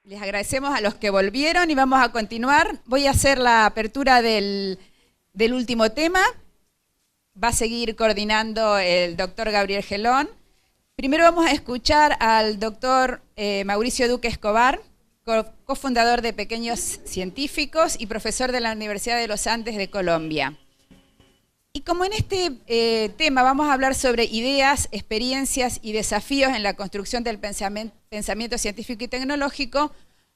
Les agradecemos a los que volvieron y vamos a continuar. Voy a hacer la apertura del último tema. Va a seguir coordinando el doctor Gabriel Gelón. Primero vamos a escuchar al doctor Mauricio Duque Escobar, cofundador de Pequeños Científicos y profesor de la Universidad de los Andes de Colombia. Y como en este tema vamos a hablar sobre ideas, experiencias y desafíos en la construcción del pensamiento científico y tecnológico,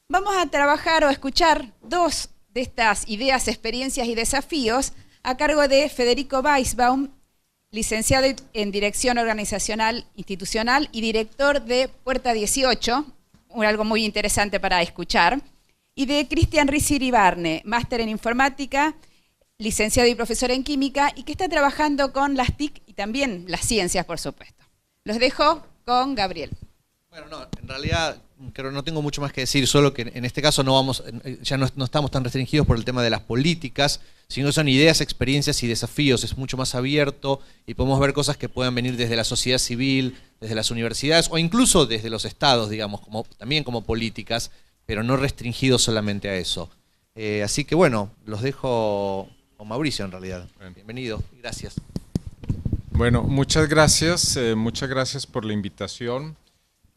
vamos a trabajar o escuchar dos de estas ideas, experiencias y desafíos a cargo de Federico Weisbaum, licenciado en Dirección Organizacional Institucional y director de Puerta 18, algo muy interesante para escuchar, y de Cristian Rizzi-Iribarne, máster en Informática, licenciado y profesor en Química, y que está trabajando con las TIC y también las ciencias, por supuesto. Los dejo con Gabriel. Bueno, no, en realidad creo que no tengo mucho más que decir, solo que en este caso ya no estamos tan restringidos por el tema de las políticas, sino son ideas, experiencias y desafíos, es mucho más abierto y podemos ver cosas que puedan venir desde la sociedad civil, desde las universidades o incluso desde los estados, digamos, también como políticas, pero no restringidos solamente a eso. Así que bueno, los dejo con Mauricio en realidad. Bienvenido y gracias. Bueno, muchas gracias por la invitación.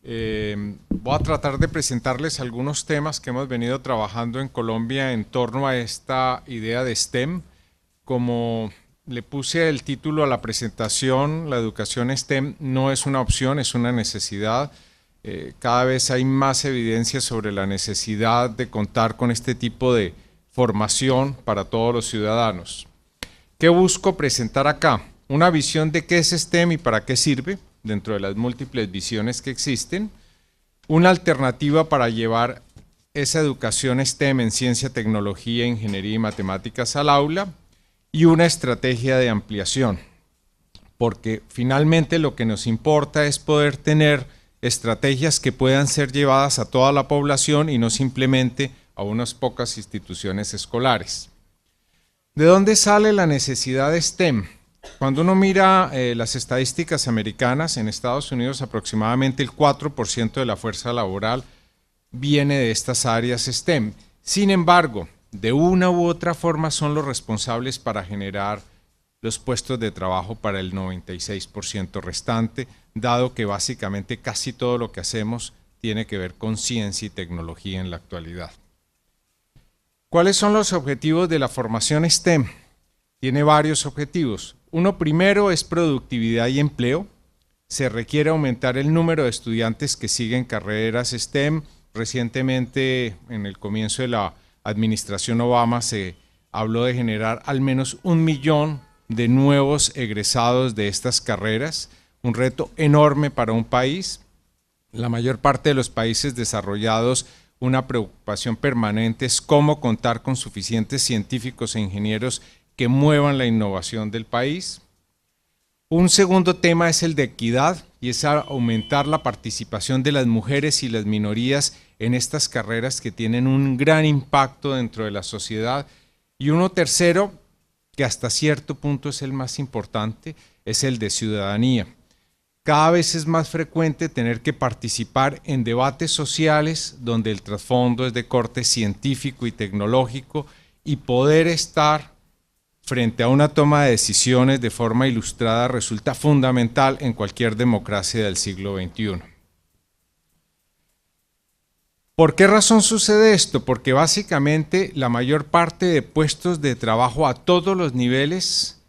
Voy a tratar de presentarles algunos temas que hemos venido trabajando en Colombia en torno a esta idea de STEM. Como le puse el título a la presentación, la educación STEM no es una opción, es una necesidad. Cada vez hay más evidencia sobre la necesidad de contar con este tipo de formación para todos los ciudadanos. ¿Qué busco presentar acá? Una visión de qué es STEM y para qué sirve, dentro de las múltiples visiones que existen, una alternativa para llevar esa educación STEM en ciencia, tecnología, ingeniería y matemáticas al aula, y una estrategia de ampliación, porque finalmente lo que nos importa es poder tener estrategias que puedan ser llevadas a toda la población y no simplemente a unas pocas instituciones escolares. ¿De dónde sale la necesidad de STEM? Cuando uno mira las estadísticas americanas, en Estados Unidos aproximadamente el 4% de la fuerza laboral viene de estas áreas STEM. Sin embargo, de una u otra forma son los responsables para generar los puestos de trabajo para el 96% restante, dado que básicamente casi todo lo que hacemos tiene que ver con ciencia y tecnología en la actualidad. ¿Cuáles son los objetivos de la formación STEM? Tiene varios objetivos. Uno primero es productividad y empleo. Se requiere aumentar el número de estudiantes que siguen carreras STEM. Recientemente, en el comienzo de la administración Obama, se habló de generar al menos 1 millón de nuevos egresados de estas carreras. Un reto enorme para un país. La mayor parte de los países desarrollados, una preocupación permanente es cómo contar con suficientes científicos e ingenieros que muevan la innovación del país. Un segundo tema es el de equidad y es aumentar la participación de las mujeres y las minorías en estas carreras que tienen un gran impacto dentro de la sociedad. Y uno tercero, que hasta cierto punto es el más importante, es el de ciudadanía. Cada vez es más frecuente tener que participar en debates sociales donde el trasfondo es de corte científico y tecnológico y poder estar frente a una toma de decisiones de forma ilustrada resulta fundamental en cualquier democracia del siglo XXI. ¿Por qué razón sucede esto? Porque básicamente la mayor parte de puestos de trabajo a todos los niveles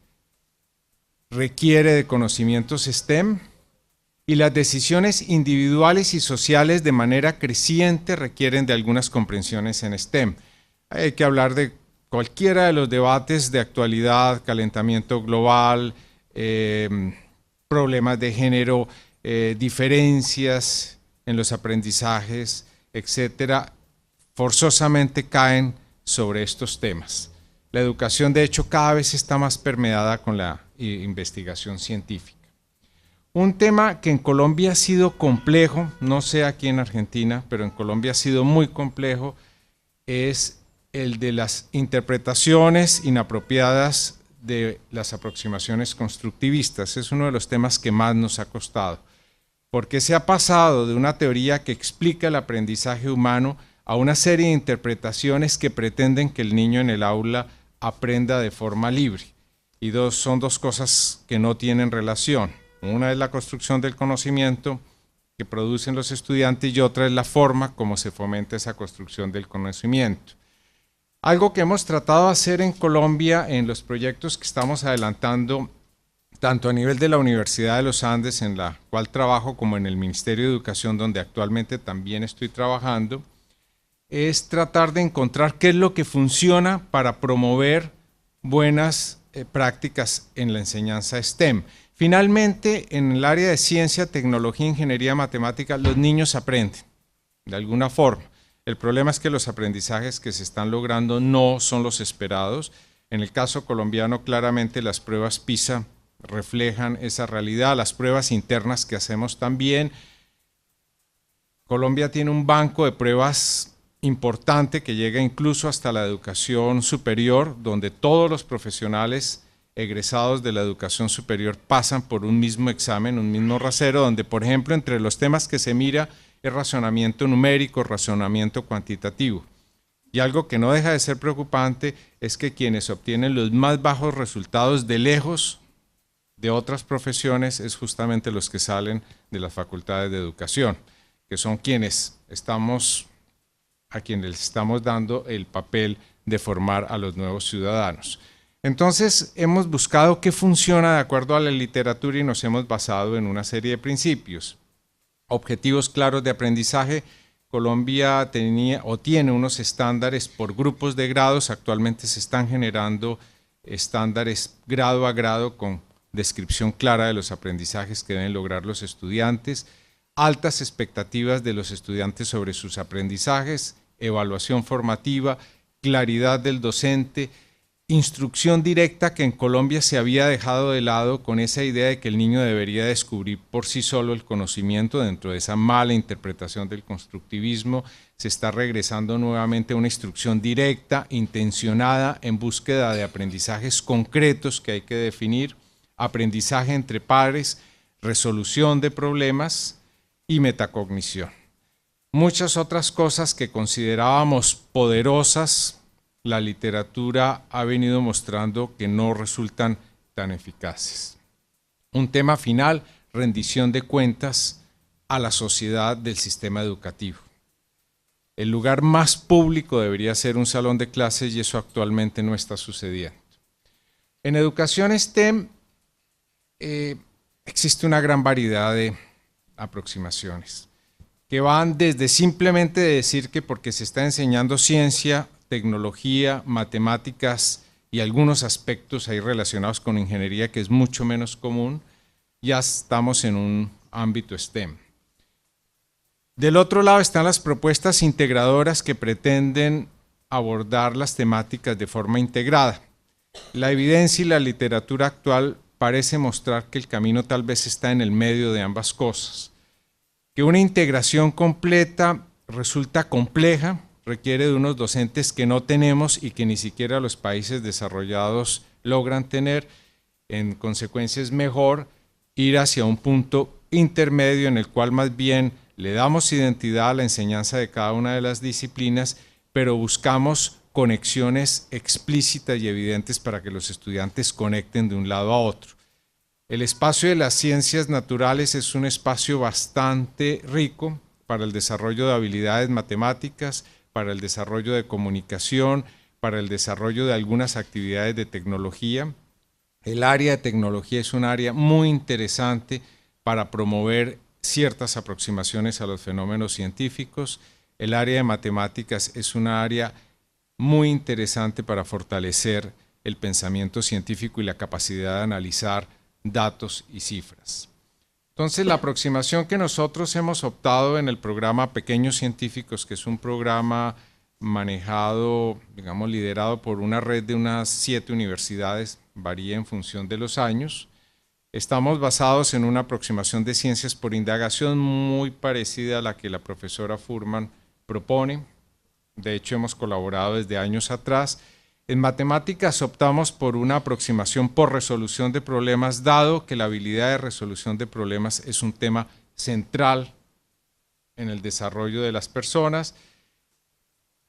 requiere de conocimientos STEM y las decisiones individuales y sociales de manera creciente requieren de algunas comprensiones en STEM. Hay que hablar de cualquiera de los debates de actualidad, calentamiento global, problemas de género, diferencias en los aprendizajes, etcétera, forzosamente caen sobre estos temas. La educación, de hecho, cada vez está más permeada con la investigación científica. Un tema que en Colombia ha sido complejo, no sé aquí en Argentina, pero en Colombia ha sido muy complejo, es el de las interpretaciones inapropiadas de las aproximaciones constructivistas. Es uno de los temas que más nos ha costado, porque se ha pasado de una teoría que explica el aprendizaje humano a una serie de interpretaciones que pretenden que el niño en el aula aprenda de forma libre. Y son dos cosas que no tienen relación. Una es la construcción del conocimiento que producen los estudiantes y otra es la forma como se fomenta esa construcción del conocimiento. Algo que hemos tratado de hacer en Colombia en los proyectos que estamos adelantando, tanto a nivel de la Universidad de los Andes, en la cual trabajo, como en el Ministerio de Educación, donde actualmente también estoy trabajando, es tratar de encontrar qué es lo que funciona para promover buenas prácticas en la enseñanza STEM. Finalmente, en el área de ciencia, tecnología, ingeniería, matemática, los niños aprenden de alguna forma. El problema es que los aprendizajes que se están logrando no son los esperados. En el caso colombiano, claramente las pruebas PISA reflejan esa realidad, las pruebas internas que hacemos también. Colombia tiene un banco de pruebas importante que llega incluso hasta la educación superior, donde todos los profesionales egresados de la educación superior pasan por un mismo examen, un mismo rasero, donde, por ejemplo, entre los temas que se mira es razonamiento numérico, razonamiento cuantitativo. Y algo que no deja de ser preocupante es que quienes obtienen los más bajos resultados de lejos de otras profesiones es justamente los que salen de las facultades de educación, que son a quienes les estamos dando el papel de formar a los nuevos ciudadanos. Entonces, hemos buscado qué funciona de acuerdo a la literatura y nos hemos basado en una serie de principios. Objetivos claros de aprendizaje. Colombia tiene unos estándares por grupos de grados. Actualmente se están generando estándares grado a grado con descripción clara de los aprendizajes que deben lograr los estudiantes. Altas expectativas de los estudiantes sobre sus aprendizajes. Evaluación formativa, claridad del docente, instrucción directa que en Colombia se había dejado de lado con esa idea de que el niño debería descubrir por sí solo el conocimiento. Dentro de esa mala interpretación del constructivismo se está regresando nuevamente a una instrucción directa, intencionada, en búsqueda de aprendizajes concretos que hay que definir, aprendizaje entre pares, resolución de problemas y metacognición. Muchas otras cosas que considerábamos poderosas, la literatura ha venido mostrando que no resultan tan eficaces. Un tema final, rendición de cuentas a la sociedad del sistema educativo. El lugar más público debería ser un salón de clases y eso actualmente no está sucediendo. En educación STEM existe una gran variedad de aproximaciones que van desde simplemente decir que porque se está enseñando ciencia, tecnología, matemáticas y algunos aspectos ahí relacionados con ingeniería que es mucho menos común, ya estamos en un ámbito STEM. Del otro lado están las propuestas integradoras que pretenden abordar las temáticas de forma integrada. La evidencia y la literatura actual parece mostrar que el camino tal vez está en el medio de ambas cosas, que una integración completa resulta compleja, requiere de unos docentes que no tenemos y que ni siquiera los países desarrollados logran tener. En consecuencia es mejor ir hacia un punto intermedio en el cual más bien le damos identidad a la enseñanza de cada una de las disciplinas, pero buscamos conexiones explícitas y evidentes para que los estudiantes conecten de un lado a otro. El espacio de las ciencias naturales es un espacio bastante rico para el desarrollo de habilidades matemáticas, para el desarrollo de comunicación, para el desarrollo de algunas actividades de tecnología. El área de tecnología es un área muy interesante para promover ciertas aproximaciones a los fenómenos científicos. El área de matemáticas es un área muy interesante para fortalecer el pensamiento científico y la capacidad de analizar datos y cifras. Entonces, la aproximación que nosotros hemos optado en el programa Pequeños Científicos, que es un programa manejado, digamos, liderado por una red de unas 7 universidades, varía en función de los años. Estamos basados en una aproximación de ciencias por indagación muy parecida a la que la profesora Furman propone. De hecho, hemos colaborado desde años atrás. En matemáticas optamos por una aproximación por resolución de problemas, dado que la habilidad de resolución de problemas es un tema central en el desarrollo de las personas.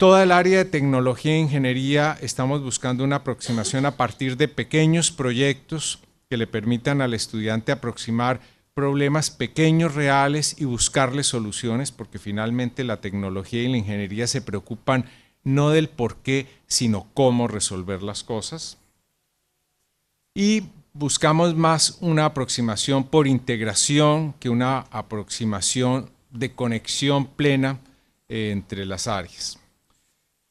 toda el área de tecnología e ingeniería estamos buscando una aproximación a partir de pequeños proyectos que le permitan al estudiante aproximar problemas pequeños, reales y buscarle soluciones, porque finalmente la tecnología y la ingeniería se preocupan no del por qué, sino cómo resolver las cosas. Y buscamos más una aproximación por integración que una aproximación de conexión plena entre las áreas.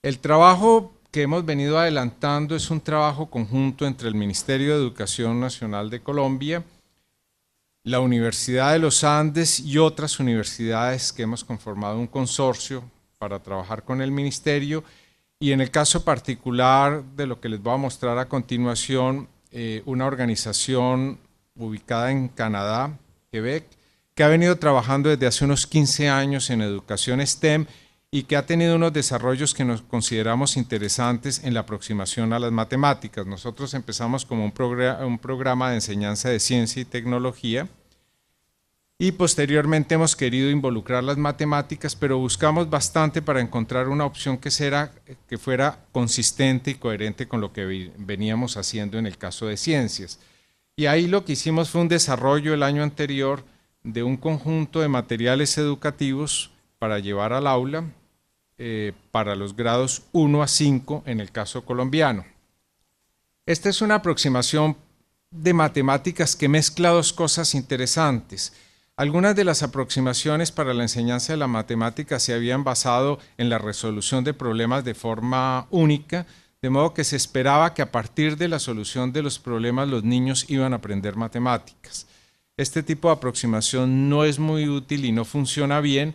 El trabajo que hemos venido adelantando es un trabajo conjunto entre el Ministerio de Educación Nacional de Colombia, la Universidad de los Andes y otras universidades que hemos conformado un consorcio para trabajar con el Ministerio, y en el caso particular de lo que les voy a mostrar a continuación, una organización ubicada en Canadá, Quebec, que ha venido trabajando desde hace unos 15 años en educación STEM y que ha tenido unos desarrollos que nos consideramos interesantes en la aproximación a las matemáticas. Nosotros empezamos como un programa de enseñanza de ciencia y tecnología y posteriormente hemos querido involucrar las matemáticas, pero buscamos bastante para encontrar una opción que fuera consistente y coherente con lo que veníamos haciendo en el caso de ciencias. Y ahí lo que hicimos fue un desarrollo el año anterior de un conjunto de materiales educativos para llevar al aula para los grados 1 a 5 en el caso colombiano. Esta es una aproximación de matemáticas que mezcla dos cosas interesantes. Algunas de las aproximaciones para la enseñanza de la matemática se habían basado en la resolución de problemas de forma única, de modo que se esperaba que a partir de la solución de los problemas los niños iban a aprender matemáticas. Este tipo de aproximación no es muy útil y no funciona bien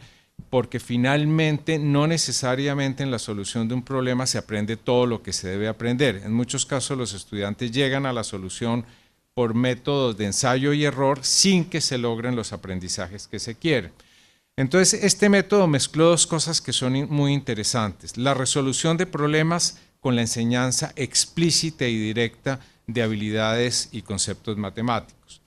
porque finalmente no necesariamente en la solución de un problema se aprende todo lo que se debe aprender. En muchos casos los estudiantes llegan a la solución por métodos de ensayo y error sin que se logren los aprendizajes que se quieren. Entonces, este método mezcló dos cosas que son muy interesantes: la resolución de problemas con la enseñanza explícita y directa de habilidades y conceptos matemáticos.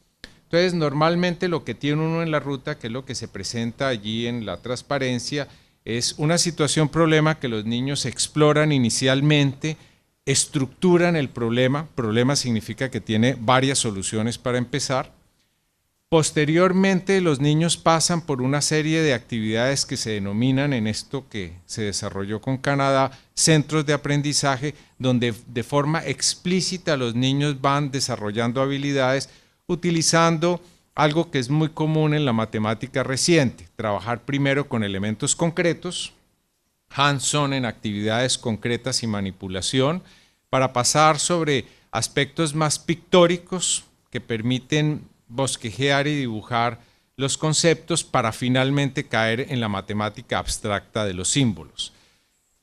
Entonces, normalmente lo que tiene uno en la ruta, que es lo que se presenta allí en la transparencia, es una situación problema que los niños exploran inicialmente, estructuran el problema. Problema significa que tiene varias soluciones para empezar. Posteriormente, los niños pasan por una serie de actividades que se denominan, en esto que se desarrolló con Canadá, centros de aprendizaje, donde de forma explícita los niños van desarrollando habilidades utilizando algo que es muy común en la matemática reciente: trabajar primero con elementos concretos, hands-on en actividades concretas y manipulación, para pasar sobre aspectos más pictóricos que permiten bosquejear y dibujar los conceptos para finalmente caer en la matemática abstracta de los símbolos.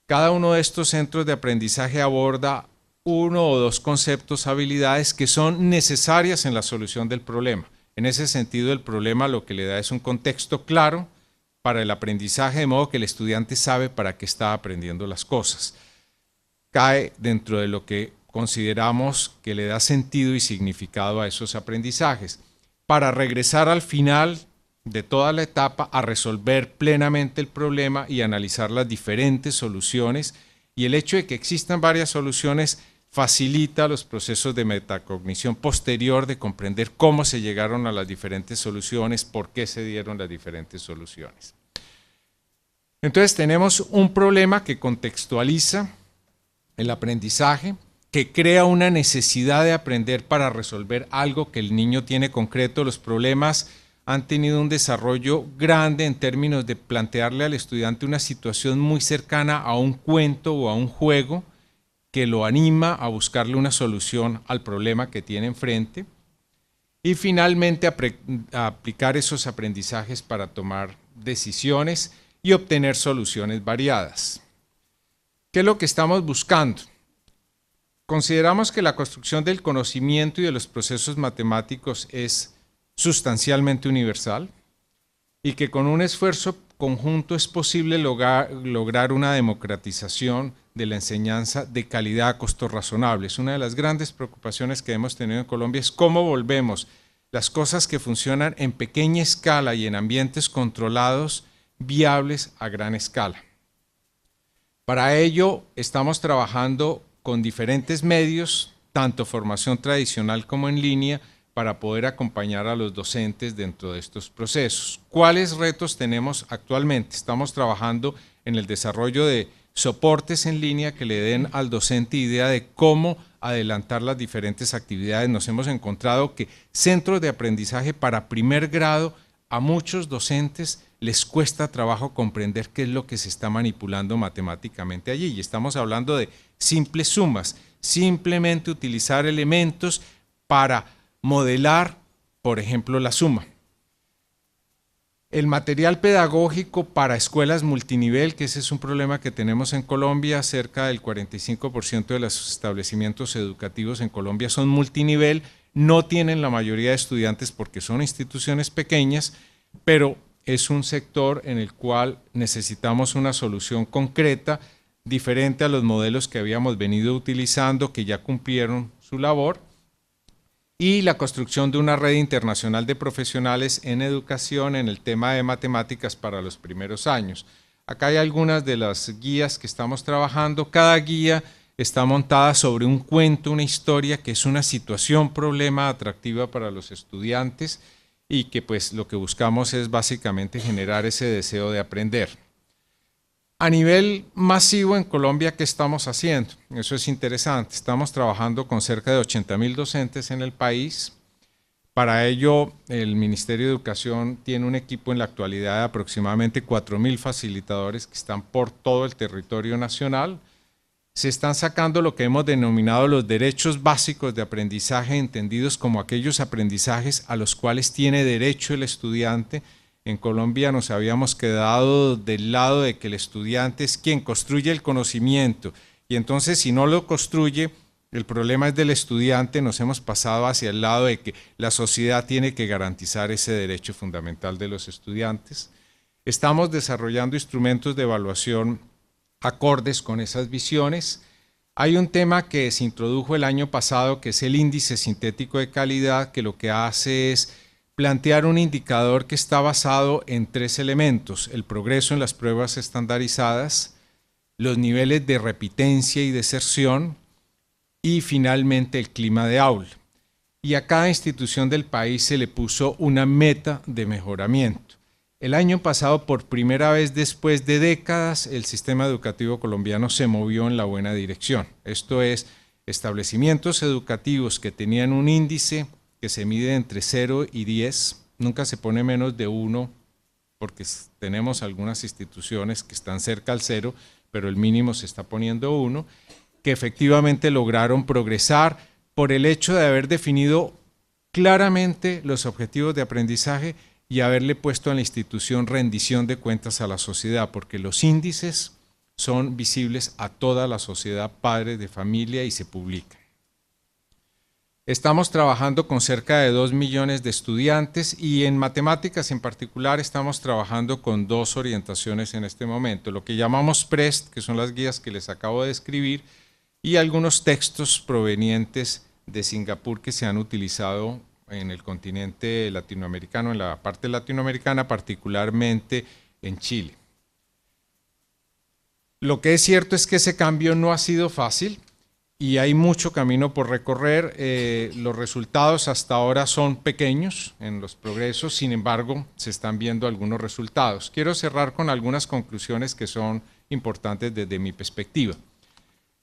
Cada uno de estos centros de aprendizaje aborda uno o dos conceptos, habilidades que son necesarias en la solución del problema. En ese sentido, el problema lo que le da es un contexto claro para el aprendizaje, de modo que el estudiante sabe para qué está aprendiendo las cosas. Cae dentro de lo que consideramos que le da sentido y significado a esos aprendizajes, para regresar al final de toda la etapa a resolver plenamente el problema y analizar las diferentes soluciones. Y el hecho de que existan varias soluciones facilita los procesos de metacognición posterior, de comprender cómo se llegaron a las diferentes soluciones, por qué se dieron las diferentes soluciones. Entonces tenemos un problema que contextualiza el aprendizaje, que crea una necesidad de aprender para resolver algo que el niño tiene concreto. Los problemas han tenido un desarrollo grande en términos de plantearle al estudiante una situación muy cercana a un cuento o a un juego que lo anima a buscarle una solución al problema que tiene enfrente, y finalmente a aplicar esos aprendizajes para tomar decisiones y obtener soluciones variadas. ¿Qué es lo que estamos buscando? Consideramos que la construcción del conocimiento y de los procesos matemáticos es sustancialmente universal y que con un esfuerzo conjunto es posible lograr una democratización de la enseñanza de calidad a costos razonables. Una de las grandes preocupaciones que hemos tenido en Colombia es cómo volvemos las cosas que funcionan en pequeña escala y en ambientes controlados viables a gran escala. Para ello estamos trabajando con diferentes medios, tanto formación tradicional como en línea, para poder acompañar a los docentes dentro de estos procesos. ¿Cuáles retos tenemos actualmente? Estamos trabajando en el desarrollo de soportes en línea que le den al docente idea de cómo adelantar las diferentes actividades. Nos hemos encontrado que centros de aprendizaje para primer grado a muchos docentes les cuesta trabajo comprender qué es lo que se está manipulando matemáticamente allí. Y estamos hablando de simples sumas, simplemente utilizar elementos para modelar, por ejemplo, la suma. El material pedagógico para escuelas multinivel, que ese es un problema que tenemos en Colombia, cerca del 45% de los establecimientos educativos en Colombia son multinivel, no tienen la mayoría de estudiantes porque son instituciones pequeñas, pero es un sector en el cual necesitamos una solución concreta, diferente a los modelos que habíamos venido utilizando, que ya cumplieron su labor, y la construcción de una red internacional de profesionales en educación en el tema de matemáticas para los primeros años. Acá hay algunas de las guías que estamos trabajando. Cada guía está montada sobre un cuento, una historia que es una situación, problema atractiva para los estudiantes y que pues lo que buscamos es básicamente generar ese deseo de aprender. A nivel masivo en Colombia, ¿qué estamos haciendo? Eso es interesante. Estamos trabajando con cerca de 80.000 docentes en el país. Para ello, el Ministerio de Educación tiene un equipo en la actualidad de aproximadamente 4.000 facilitadores que están por todo el territorio nacional. Se están sacando lo que hemos denominado los derechos básicos de aprendizaje, entendidos como aquellos aprendizajes a los cuales tiene derecho el estudiante. En Colombia nos habíamos quedado del lado de que el estudiante es quien construye el conocimiento y entonces si no lo construye, el problema es del estudiante. Nos hemos pasado hacia el lado de que la sociedad tiene que garantizar ese derecho fundamental de los estudiantes. Estamos desarrollando instrumentos de evaluación acordes con esas visiones. Hay un tema que se introdujo el año pasado que es el índice sintético de calidad, que lo que hace es plantear un indicador que está basado en 3 elementos: el progreso en las pruebas estandarizadas, los niveles de repitencia y deserción y finalmente el clima de aula. Y a cada institución del país se le puso una meta de mejoramiento. El año pasado, por primera vez después de décadas, el sistema educativo colombiano se movió en la buena dirección. Esto es, establecimientos educativos que tenían un índice que se mide entre 0 y 10, nunca se pone menos de 1, porque tenemos algunas instituciones que están cerca al 0, pero el mínimo se está poniendo 1, que efectivamente lograron progresar por el hecho de haber definido claramente los objetivos de aprendizaje y haberle puesto a la institución rendición de cuentas a la sociedad, porque los índices son visibles a toda la sociedad, padres de familia, y se publican. Estamos trabajando con cerca de 2 millones de estudiantes y en matemáticas en particular estamos trabajando con 2 orientaciones en este momento, lo que llamamos PREST, que son las guías que les acabo de describir, y algunos textos provenientes de Singapur que se han utilizado en el continente latinoamericano, en la parte latinoamericana, particularmente en Chile. Lo que es cierto es que ese cambio no ha sido fácil y hay mucho camino por recorrer. Los resultados hasta ahora son pequeños en los progresos, sin embargo, se están viendo algunos resultados. Quiero cerrar con algunas conclusiones que son importantes desde mi perspectiva.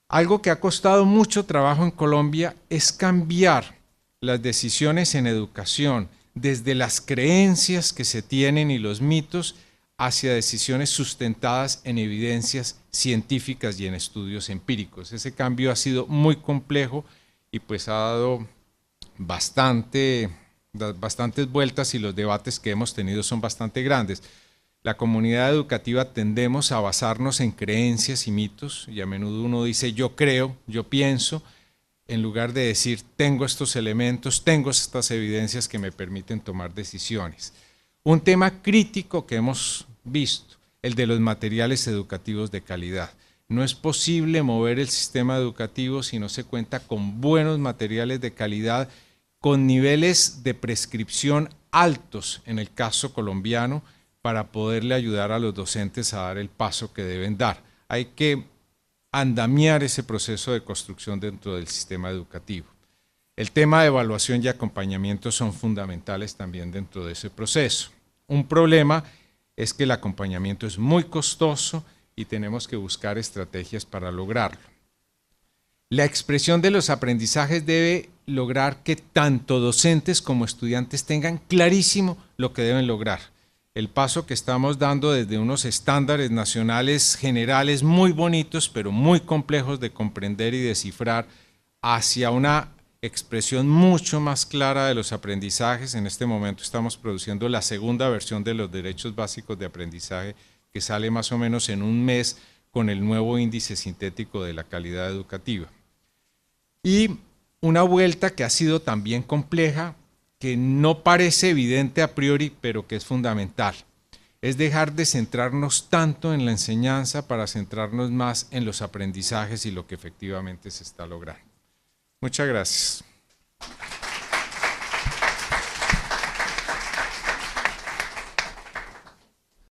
Algo que ha costado mucho trabajo en Colombia es cambiar las decisiones en educación desde las creencias que se tienen y los mitos hacia decisiones sustentadas en evidencias científicas y en estudios empíricos. Ese cambio ha sido muy complejo y pues ha dado bastantes vueltas y los debates que hemos tenido son bastante grandes. La comunidad educativa tendemos a basarnos en creencias y mitos y a menudo uno dice yo creo, yo pienso, en lugar de decir tengo estos elementos, tengo estas evidencias que me permiten tomar decisiones. Un tema crítico que hemos visto, el de los materiales educativos de calidad. No es posible mover el sistema educativo si no se cuenta con buenos materiales de calidad, con niveles de prescripción altos en el caso colombiano, para poderle ayudar a los docentes a dar el paso que deben dar. Hay que andamiar ese proceso de construcción dentro del sistema educativo. El tema de evaluación y acompañamiento son fundamentales también dentro de ese proceso. Un problema es que el acompañamiento es muy costoso y tenemos que buscar estrategias para lograrlo. La expresión de los aprendizajes debe lograr que tanto docentes como estudiantes tengan clarísimo lo que deben lograr. El paso que estamos dando desde unos estándares nacionales generales muy bonitos, pero muy complejos de comprender y descifrar, hacia una expresión mucho más clara de los aprendizajes. En este momento estamos produciendo la segunda versión de los derechos básicos de aprendizaje, que sale más o menos en un mes con el nuevo índice sintético de la calidad educativa. Y una vuelta que ha sido también compleja, que no parece evidente a priori, pero que es fundamental, es dejar de centrarnos tanto en la enseñanza para centrarnos más en los aprendizajes y lo que efectivamente se está logrando. Muchas gracias.